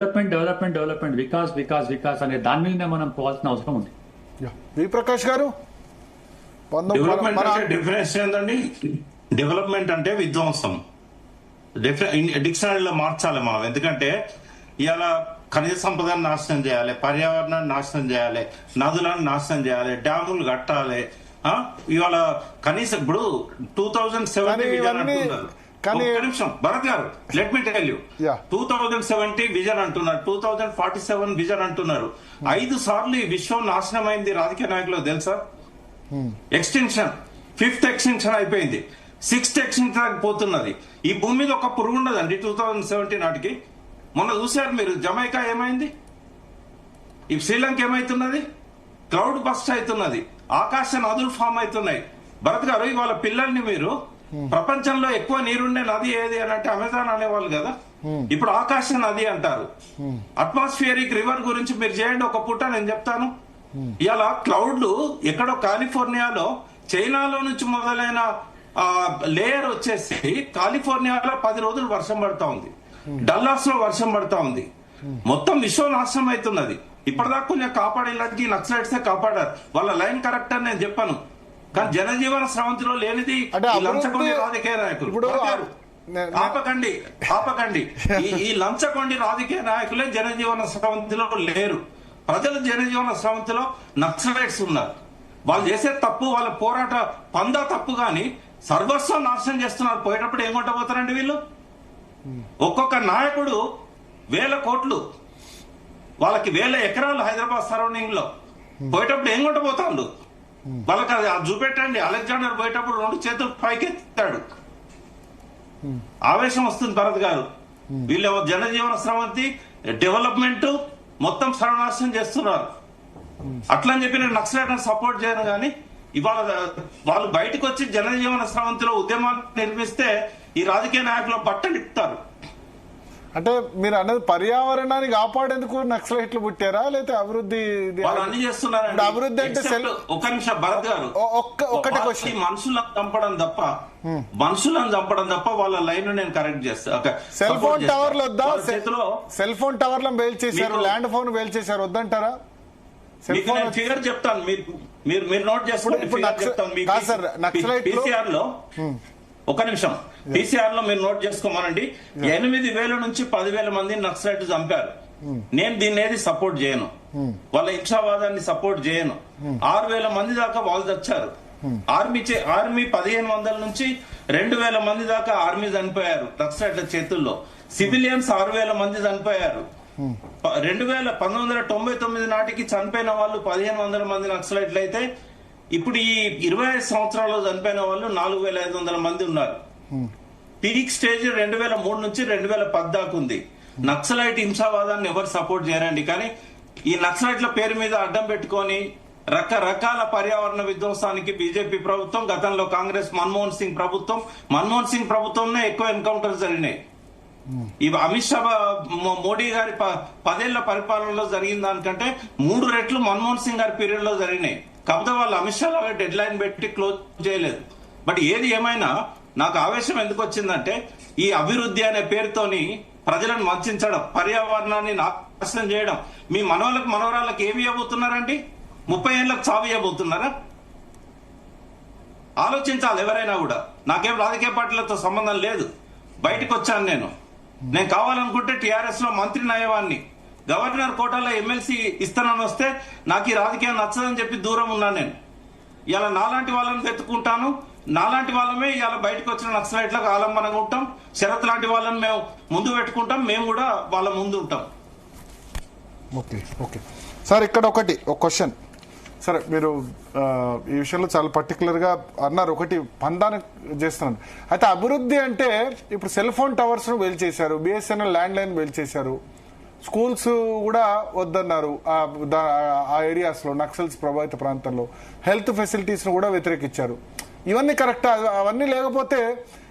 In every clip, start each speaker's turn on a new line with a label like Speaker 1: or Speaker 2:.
Speaker 1: Development Vikas అనే దాని మీదనే మనం పోవాల్సిన అవసరం ఉంది.
Speaker 2: వి ప్రకాష్ గారు,
Speaker 3: డెవలప్మెంట్ అంటే డెఫినేషన్ ఏంటండి? డెవలప్మెంట్ అంటే విధ్వంసం. డిక్షనరీలో మార్చాలి మనం. ఎందుకంటే ఇవాళ ఖనిజ సంపదను నాశనం చేయాలి, పర్యావరణాన్ని నాశనం చేయాలి, నదులను నాశనం చేయాలి, డ్యాములు కట్టాలి. ఇవాళ కనీసం ఇప్పుడు 2070 విజన్ అంటున్నారు. భరత్ గారు, let me tell you, 2070 vision అంటున్నారు, 2047 విజన్ అంటున్నారు. 5 సార్లు ఈ విశ్వం నాశనం అయింది రాజకీయ నాయకులు తెలుసా? ఎక్స్టెన్షన్, 5th ఎక్స్టెన్షన్ అయిపోయింది, 6th ఎక్స్టెన్షన్ పోతున్నది. ఈ భూమి మీద ఒక పురుగు ఉండదండి 2070 నాటికి. మొన్న చూశారు మీరు, జమైకా ఏమైంది, ఈ శ్రీలంక ఏమైతున్నది, క్లౌడ్ బస్ట్ అవుతున్నది, ఆకాశ నదులు ఫామ్ అవుతున్నాయి. భరత్ గారు, ఇవాళ పిల్లల్ని మీరు ప్రపంచంలో ఎక్కువ నీరుండే నది ఏది అని అంటే అమెజాన్ అనేవాళ్ళు కదా, ఇప్పుడు ఆకాశ నది అంటారు. అట్మాస్ఫియరిక్ రివర్ గురించి మీరు చేయండి ఒక పూట, నేను చెప్తాను. ఇలా క్లౌడ్లు ఎక్కడో కాలిఫోర్నియాలో, చైనాలో నుంచి మొదలైన లేయర్ వచ్చేసి కాలిఫోర్నియాలో 10 రోజులు వర్షం పడతా ఉంది, డల్లాస్ లో వర్షం పడతా ఉంది. మొత్తం విశ్వం నాశనం అవుతున్నది. ఇప్పటిదాకా కొంచెం కాపాడేలాంటి నక్సలైట్సే కాపాడారు. వాళ్ళ లైన్ కరెక్ట్ అని నేను చెప్పాను, కానీ జనజీవన స్రవంతిలో లేనిది లంచగొండి రాజకీయ నాయకులు. ఆపకండి. ఈ లంచగొండి రాజకీయ నాయకులే జనజీవన స్రవంతిలో లేరు. ప్రజల జనజీవన స్రవంతిలో నక్సలైట్స్ ఉన్నారు. వాళ్ళు చేసే తప్పు, వాళ్ళ పోరాట పందా తప్పు, గాని సర్వస్వం నాశనం చేస్తున్నారు. పోయేటప్పుడు ఏం కొట్టబోతారండి వీళ్ళు? ఒక్కొక్క నాయకుడు 1000 కోట్లు, వాళ్ళకి 1000 ఎకరాలు హైదరాబాద్ సరౌండింగ్ లో. పోయేటప్పుడు ఏం కొట్టబోతాడు? వాళ్ళకి అది చూపెట్టండి. అలెగ్జాండర్ పోయేటప్పుడు 2 చేతులు పైకెత్తాడు. ఆవేశం వస్తుంది భరత్ గారు. వీళ్ళు జనజీవన స్రవంతి, డెవలప్మెంట్ మొత్తం సర్వనాశనం చేస్తున్నారు. అట్లని చెప్పి నేను నక్సలైట్లను సపోర్ట్ చేయను, కానీ ఇవాళ వాళ్ళు బయటకు వచ్చి జనజీవన స్రవంతిలో ఉద్యమాన్ని నిర్మిస్తే ఈ రాజకీయ నాయకులు బట్టలిపుతారు.
Speaker 2: అంటే మీరు అన్నది పర్యావరణాన్ని కాపాడేందుకు నక్సలైట్లు పుట్టారా, లేకపోతే అభివృద్ధి
Speaker 3: అన్ని చేస్తున్నారండి?
Speaker 2: అభివృద్ధి అంటే
Speaker 3: ఒక నిమిషం భరత్ గారు,
Speaker 2: ఒక్కటే క్వశ్చన్.
Speaker 3: మనుషులను చంపడం తప్ప వాళ్ళ లైన్ నేను కరెక్ట్ చేస్తా.
Speaker 2: సెల్ ఫోన్ టవర్లు వద్దా? సెల్ ఫోన్ టవర్లను వేల్ చేశారు, ల్యాండ్ ఫోన్ వేల్ చేశారు, వద్దంటారా?
Speaker 3: ఫిగర్ చెప్తాను, మీరు నోట్ చేసుకోండి. పీసీఆర్ లో ఒక నిమిషం, పీసీఆర్ లో మీరు నోట్ చేసుకోమనండి. 8,000 నుంచి 10,000 మంది నక్సలైట్ చంపారు. నేను దీన్ని ఏది సపోర్ట్ చేయను, వాళ్ళ హింసావాదాన్ని సపోర్ట్ చేయను. 6,000 మంది దాకా వాళ్ళు చచ్చారు. ఆర్మీ 1,500 నుంచి 2,000 మంది దాకా ఆర్మీ చనిపోయారు నక్సలైట్ల చేతుల్లో. సివిలియన్స్ 6,000 మంది చనిపోయారు. 1999 నాటికి చనిపోయిన వాళ్ళు 1,500 మంది నక్సలైట్లు అయితే, ఇప్పుడు ఈ 25 సంవత్సరాల్లో చనిపోయిన వాళ్ళు 4,500 మంది ఉన్నారు. పీక్ స్టేజ్ 2003 నుంచి 2010 దాకా ఉంది. నక్సలైట్ హింసావాదాన్ని ఎవరు సపోర్ట్ చేయరండి, కానీ ఈ నక్సలైట్ల పేరు మీద అడ్డం పెట్టుకొని రకరకాల పర్యావరణ విధ్వంసానికి బీజేపీ ప్రభుత్వం, గతంలో కాంగ్రెస్ మన్మోహన్ సింగ్ ప్రభుత్వంలో ఎక్కువ ఎన్కౌంటర్స్ జరిగినాయి. ఇవి అమిత్ షా మోడీ గారి 10 ఏళ్ల పరిపాలనలో జరిగిన దానికంటే 3 రెట్లు మన్మోహన్ సింగ్ గారి పీరియడ్ లో జరిగినాయి. కాకపోతే వాళ్ళు అమిత్ షా లాగా డెడ్ లైన్ పెట్టి క్లోజ్ చేయలేదు. బట్ ఏది ఏమైనా నాకు ఆవేశం ఎందుకు వచ్చిందంటే, ఈ అభివృద్ధి అనే పేరుతోని ప్రజలను వంచడం, పర్యావరణాన్ని నాశనం చేయడం. మీ మనవరాళ్ళకి ఏమి ఇవ్వబోతున్నారండి? 30 ఏళ్లకు చావు ఇవ్వబోతున్నారా? ఆలోచించాలి ఎవరైనా కూడా. నాకేం రాజకీయ పార్టీలతో సంబంధం లేదు, బయటకు వచ్చాను నేను కావాలనుకుంటే టీఆర్ఎస్ లో మంత్రిని అయ్యేవాడిని. గవర్నర్ కోటాలో ఎమ్మెల్సీ ఇస్తానని వస్తే నాకు ఈ రాజకీయం నచ్చదని చెప్పి దూరం ఉన్నాను నేను. ఇలా నాలాంటి వాళ్ళని వెతుక్కుంటాను. నాలాంటి వాళ్ళమే ఇలా బయటకు వచ్చిన నక్సలైట్లకు ఆలంబనంగా ఉంటాం. శరత్ లాంటి వాళ్ళని మేము ముందు పెట్టుకుంటాం, మేము కూడా వాళ్ళ ముందు ఉంటాం.
Speaker 2: ఓకే సార్, ఇక్కడ ఒక క్వశ్చన్. సరే, మీరు ఈ విషయంలో చాలా పర్టికులర్గా అన్నారు, ఒకటి పందాన్ని చేస్తున్నాను. అయితే అభివృద్ధి అంటే ఇప్పుడు సెల్ ఫోన్ టవర్స్ను వేల్ చేశారు, బిఎస్ఎన్ఎల్ ల్యాండ్ లైన్ వేల్ చేశారు, స్కూల్స్ కూడా వద్దన్నారు ఆ ఏరియాస్లో, నక్సల్స్ ప్రభావిత ప్రాంతాల్లో హెల్త్ ఫెసిలిటీస్ను కూడా వ్యతిరేకించారు. ఇవన్నీ కరెక్టా? అవన్నీ లేకపోతే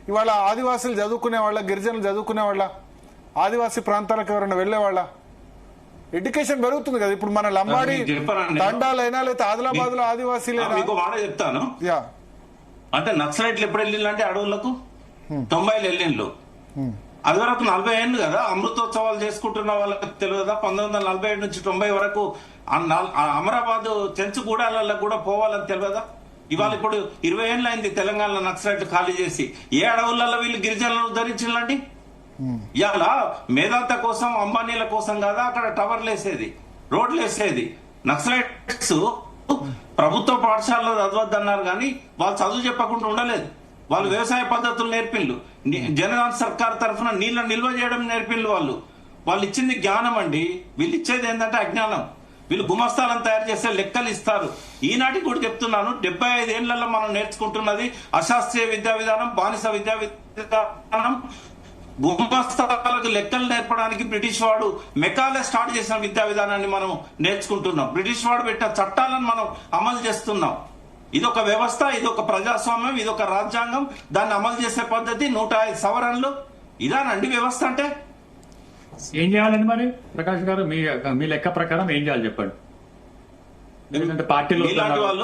Speaker 2: ఇవాళ ఆదివాసులు చదువుకునే వాళ్ళ, గిరిజనులు చదువుకునే వాళ్ళ, ఆదివాసీ ప్రాంతాలకు ఎవరైనా వెళ్లేవాళ్ళ, ఎడ్యుకేషన్ పెరుగుతుంది కదా. ఇప్పుడు మన లంబాడి తండాలైనా లేదా ఆదిలాబాద్ లో ఆదివాసీలైనా.
Speaker 3: మీకు మాట చెప్తాను, అంటే నక్సలైట్లు ఎప్పుడు వెళ్ళిండ్రు అంటే అడవులకు 90లో వెళ్ళిండ్రు. అది వరకు 40 ఏళ్ళు కదా అమృతోత్సవాలు చేసుకుంటున్న వాళ్ళకి తెలియదా? 1947 నుంచి 90 వరకు అమరాబాద్ చెంచుగూడాలలో కూడా పోవాలని తెలియదా? ఇవాళ ఇప్పుడు 20 ఏళ్ళు అయింది తెలంగాణలో నక్సలైట్లు ఖాళీ చేసి. ఏ అడవులలో వీళ్ళు గిరిజనులను ఉద్ధరించాలండి? ఇవాళ మేధాంత కోసం అంబానీల కోసం కదా అక్కడ టవర్లు వేసేది, రోడ్లు వేసేది. నక్సలైట్స్ ప్రభుత్వ పాఠశాలలో చదవద్దన్నారు కానీ వాళ్ళు చదువు చెప్పకుండా ఉండలేదు. వాళ్ళు వ్యవసాయ పద్ధతులు నేర్పిళ్ళు, జనగాం సర్కార్ తరఫున నీళ్ళ నిల్వ చేయడం నేర్పిళ్ళు. వాళ్ళు ఇచ్చింది జ్ఞానం అండి. వీళ్ళు ఇచ్చేది ఏంటంటే అజ్ఞానం. వీళ్ళు గుమస్తాలను తయారు చేస్తే లెక్కలు ఇస్తారు. ఈనాటికి కూడా చెప్తున్నాను, 75 ఏళ్లలో మనం నేర్చుకుంటున్నది అశాస్త్రీయ విద్యా విధానం, బానిస విద్యా విధానం. గుమస్తాలకు లెక్కలు నేర్పడానికి బ్రిటిష్ వాడు మెకాలే స్టార్ట్ చేసిన విద్యా విధానాన్ని మనం నేర్చుకుంటున్నాం. బ్రిటిష్ వాడు పెట్టిన చట్టాలను మనం అమలు చేస్తున్నాం. ఇదొక వ్యవస్థ, ఇదొక ప్రజాస్వామ్యం, ఇదొక రాజ్యాంగం. దాన్ని అమలు చేసే పద్ధతి 105 సవరణలు. ఇదానండి వ్యవస్థ అంటే.
Speaker 1: ఏం చేయాలండి మరి ప్రకాష్ గారు? మీ లెక్క ప్రకారం ఏం చేయాలి చెప్పండి. ఎందుకంటే పార్టీలో
Speaker 3: ఇలాంటి వాళ్ళు